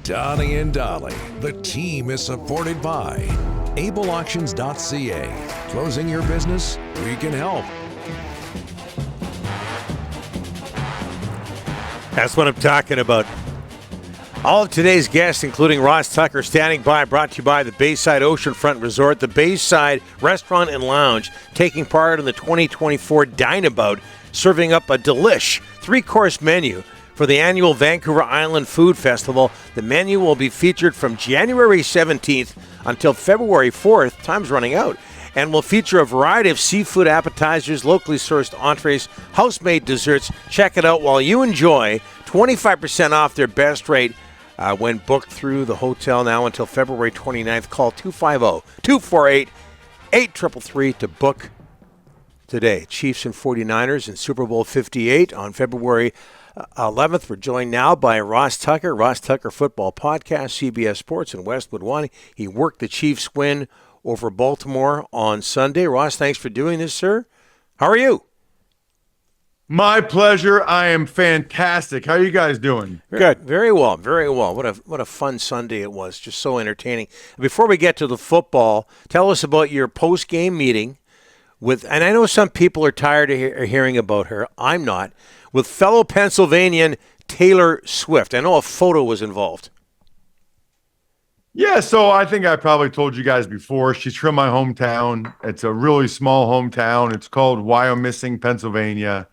Donnie and Dolly. The team is supported by ableauctions.ca. Closing your business? We can help. That's what I'm talking about. All of today's guests, including Ross Tucker, standing by, brought to you by the Bayside Oceanfront Resort, the Bayside Restaurant and Lounge, taking part in the 2024 Dine-A-Bout, serving up a delish 3-course menu for the annual Vancouver Island Food Festival. The menu will be featured from January 17th until February 4th. Time's running out. And will feature a variety of seafood appetizers, locally sourced entrees, house-made desserts. Check it out while you enjoy 25% off their best rate when booked through the hotel now until February 29th. Call 250-248-8333 to book today. Chiefs and 49ers in Super Bowl 58 on February 11th. We're joined now by Ross Tucker, Ross Tucker Football Podcast, CBS Sports in Westwood One. He worked the Chiefs' win over Baltimore on Sunday. Ross, thanks for doing this, sir. How are you? My pleasure. I am fantastic. How are you guys doing? Good. Very well. Very well. What a fun Sunday it was. Just so entertaining. Before we get to the football, tell us about your post-game meeting with, and I know some people are tired of hearing about her. I'm not. With fellow Pennsylvanian Taylor Swift. I know a photo was involved. Yeah, so I think I probably told you guys before. She's from my hometown. It's a really small hometown. It's called Wyomissing, Pennsylvania.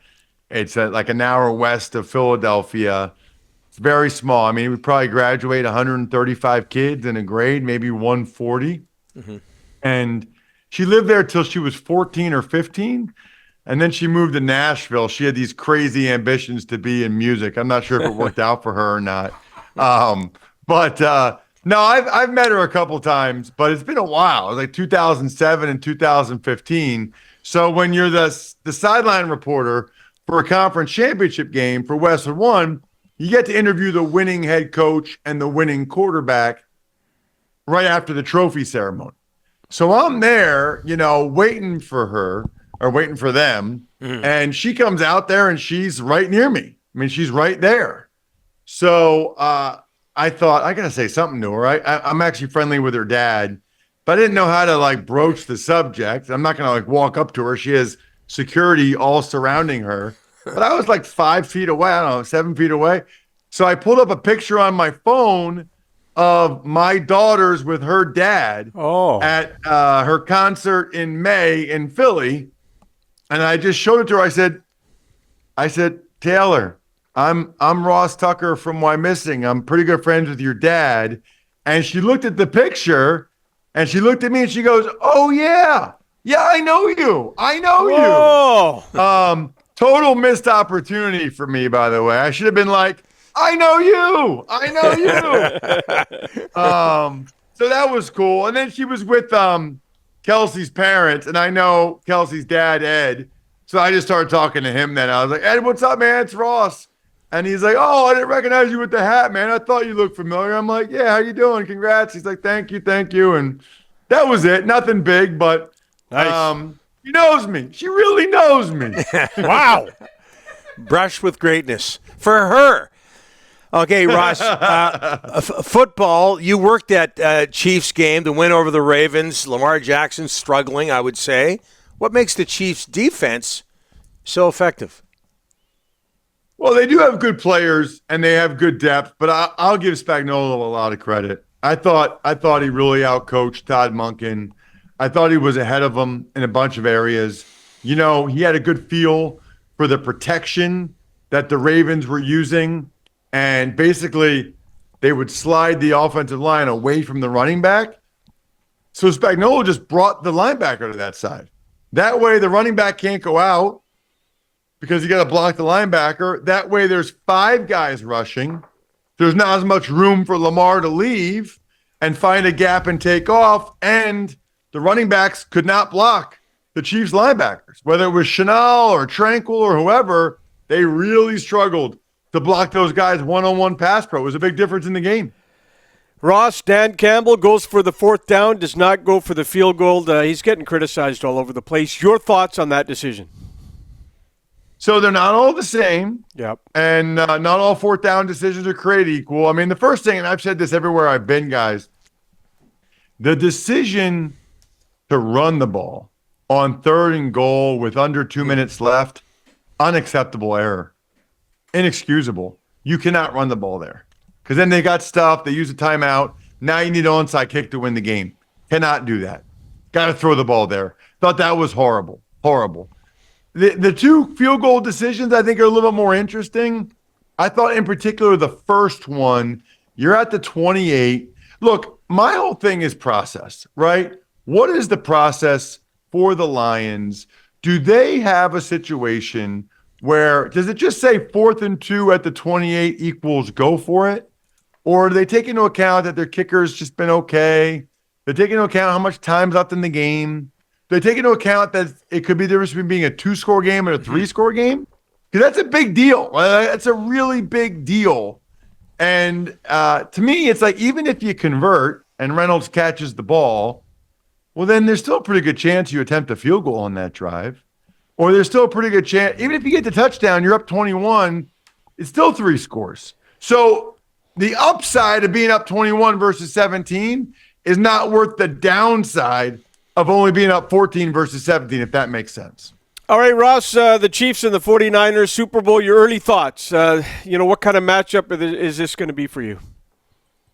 It's like an hour west of Philadelphia. It's very small. I mean, we probably graduate 135 kids in a grade, maybe 140. Mm-hmm. And she lived there till she was 14 or 15. And then she moved to Nashville. She had these crazy ambitions to be in music. I'm not sure if it worked out for her or not. No, I've met her a couple times, but it's been a while. It was like 2007 and 2015. So when you're the sideline reporter for a conference championship game for Westwood One, you get to interview the winning head coach and the winning quarterback right after the trophy ceremony. So I'm there, waiting for her or waiting for them. Mm-hmm. And she comes out there and she's right near me. I mean, she's right there. So I thought, I got to say something to her. I'm actually friendly with her dad, but I didn't know how to broach the subject. I'm not going to walk up to her. She has security all surrounding her, but I was 5 feet away. I don't know, 7 feet away. So I pulled up a picture on my phone of my daughters with her dad at her concert in May in Philly. And I just showed it to her. I said, Taylor, I'm Ross Tucker from Wyomissing. I'm pretty good friends with your dad. And she looked at the picture and she looked at me and she goes, oh yeah. Yeah, I know you. Whoa. Total missed opportunity for me, by the way. I should have been like, I know you. So that was cool. And then she was with Kelsey's parents, and I know Kelsey's dad, Ed. So I just started talking to him then. I was like, Ed, what's up, man? It's Ross. And he's like, oh, I didn't recognize you with the hat, man. I thought you looked familiar. I'm like, yeah, how you doing? Congrats. He's like, thank you. And that was it. Nothing big, but nice. She knows me. She really knows me. Wow. Brush with greatness for her. Okay, Ross, football, you worked at Chiefs game, the win over the Ravens. Lamar Jackson struggling, I would say. What makes the Chiefs defense so effective? Well, they do have good players and they have good depth, but I'll give Spagnuolo a lot of credit. I thought he really outcoached Todd Monken. I thought he was ahead of him in a bunch of areas. He had a good feel for the protection that the Ravens were using. And basically, they would slide the offensive line away from the running back. So Spagnuolo just brought the linebacker to that side. That way, the running back can't go out because you got to block the linebacker. That way, there's 5 guys rushing. There's not as much room for Lamar to leave and find a gap and take off. And the running backs could not block the Chiefs linebackers. Whether it was Chenal or Tranquil or whoever, they really struggled to block those guys one-on-one pass pro. It was a big difference in the game. Ross, Dan Campbell goes for the 4th down, does not go for the field goal. He's getting criticized all over the place. Your thoughts on that decision? So they're not all the same. Yep. And not all fourth down decisions are created equal. I mean, the first thing, and I've said this everywhere I've been, guys, the decision to run the ball on 3rd and goal with under 2 minutes left, unacceptable error. Inexcusable. You cannot run the ball there. Because then they got stuff. They use a timeout. Now you need an onside kick to win the game. Cannot do that. Got to throw the ball there. Thought that was horrible. Horrible. The 2 field goal decisions I think are a little bit more interesting. I thought in particular the first one, you're at the 28. Look, my whole thing is process, right? What is the process for the Lions? Do they have a situation where, does it just say 4th and 2 at the 28 equals go for it? Or do they take into account that their kicker's just been okay? They take into account how much time's left in the game. They take into account that it could be the difference between being a 2-score game and a 3-score game. Because that's a big deal. That's a really big deal. And to me, it's like even if you convert and Reynolds catches the ball, well, then there's still a pretty good chance you attempt a field goal on that drive. Or there's still a pretty good chance, even if you get the touchdown, you're up 21, it's still 3 scores. So the upside of being up 21 versus 17 is not worth the downside of only being up 14 versus 17, if that makes sense. All right, Ross, the Chiefs and the 49ers, Super Bowl, your early thoughts. What kind of matchup is this going to be for you?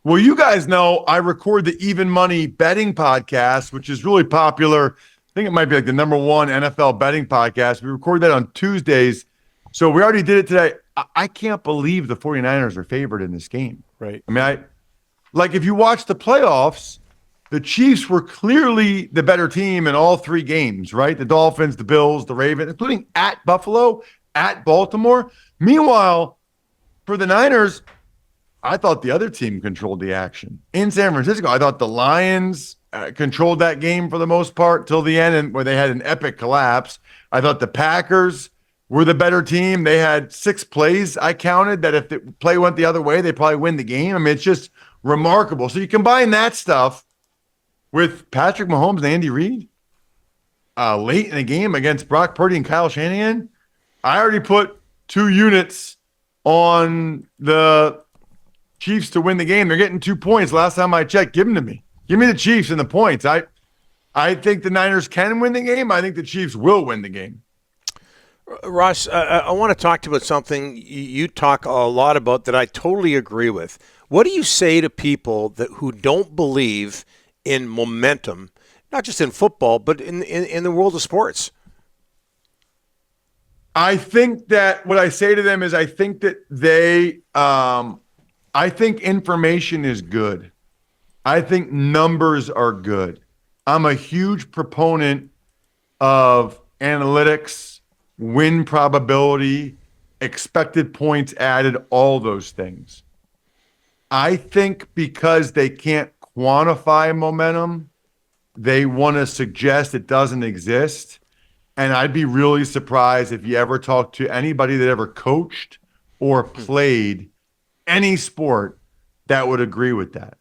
Well, you guys know I record the Even Money betting podcast, which is really popular. I think it might be like the number 1 NFL betting podcast. We record that on Tuesdays. So we already did it today. I can't believe the 49ers are favored in this game. Right. I mean, if you watch the playoffs, the Chiefs were clearly the better team in all 3 games, right? The Dolphins, the Bills, the Ravens, including at Buffalo, at Baltimore. Meanwhile, for the Niners, I thought the other team controlled the action. In San Francisco, I thought the Lions controlled that game for the most part till the end, and where they had an epic collapse. I thought the Packers were the better team. They had 6 plays, I counted, that if the play went the other way, they probably win the game. I mean, it's just remarkable. So you combine that stuff with Patrick Mahomes and Andy Reid late in the game against Brock Purdy and Kyle Shanahan. I already put 2 units on the Chiefs to win the game. They're getting 2 points. Last time I checked, give them to me. Give me the Chiefs and the points. I think the Niners can win the game. I think the Chiefs will win the game. Ross, I want to talk to you about something you talk a lot about that I totally agree with. What do you say to people who don't believe in momentum, not just in football, but in the world of sports? I think that what I say to them is I think that I think information is good. I think numbers are good. I'm a huge proponent of analytics, win probability, expected points added, all those things. I think because they can't quantify momentum, they want to suggest it doesn't exist. And I'd be really surprised if you ever talk to anybody that ever coached or played any sport that would agree with that.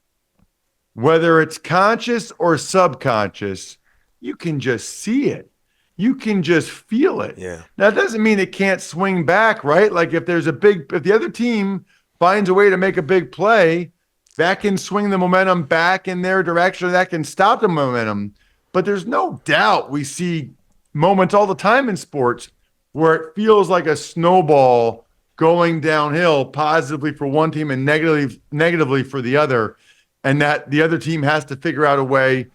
Whether it's conscious or subconscious, you can just see it. You can just feel it. Yeah. Now, that doesn't mean it can't swing back, right? Like if the other team finds a way to make a big play, that can swing the momentum back in their direction, or that can stop the momentum. But there's no doubt we see moments all the time in sports where it feels like a snowball going downhill positively for one team and negatively for the other, and that the other team has to figure out a way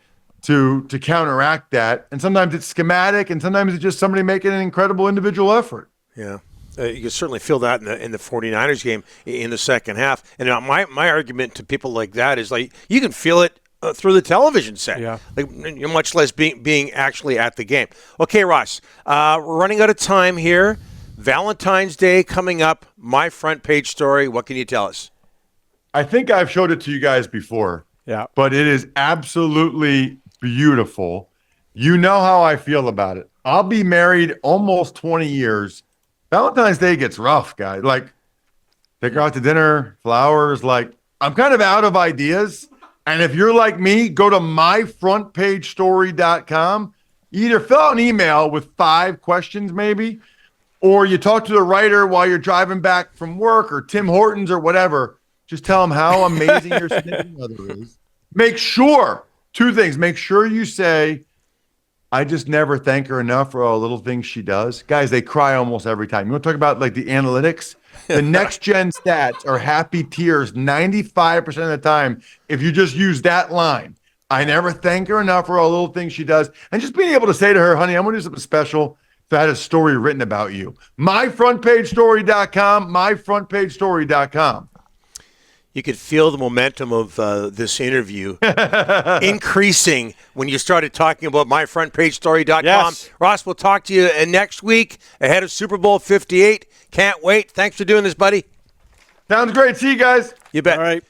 to counteract that. And sometimes it's schematic, and sometimes it's just somebody making an incredible individual effort. Yeah. You can certainly feel that in the 49ers game in the second half. And my argument to people like that is like you can feel it through the television set, like much less being actually at the game. Okay, Ross, we're running out of time here. Valentine's Day coming up. My front page story. What can you tell us? I think I've showed it to you guys before. Yeah, but it is absolutely beautiful. You know how I feel about it. I'll be married almost 20 years. Valentine's Day gets rough, guys. Like, take her out to dinner, flowers. Like, I'm kind of out of ideas. And if you're like me, go to myfrontpagestory.com. Either fill out an email with 5 questions maybe, or you talk to the writer while you're driving back from work or Tim Hortons or whatever, just tell them how amazing your significant other is. Make sure, two things. Make sure you say, I just never thank her enough for all the little things she does. Guys, they cry almost every time. You want to talk about like the analytics? The next gen stats are happy tears 95% of the time if you just use that line. I never thank her enough for all the little things she does. And just being able to say to her, honey, I'm going to do something special if I had a story written about you. MyFrontPageStory.com, MyFrontPageStory.com. You could feel the momentum of this interview increasing when you started talking about MyFrontPageStory.com. Yes. Ross, we'll talk to you next week ahead of Super Bowl 58. Can't wait. Thanks for doing this, buddy. Sounds great. See you guys. You bet. All right.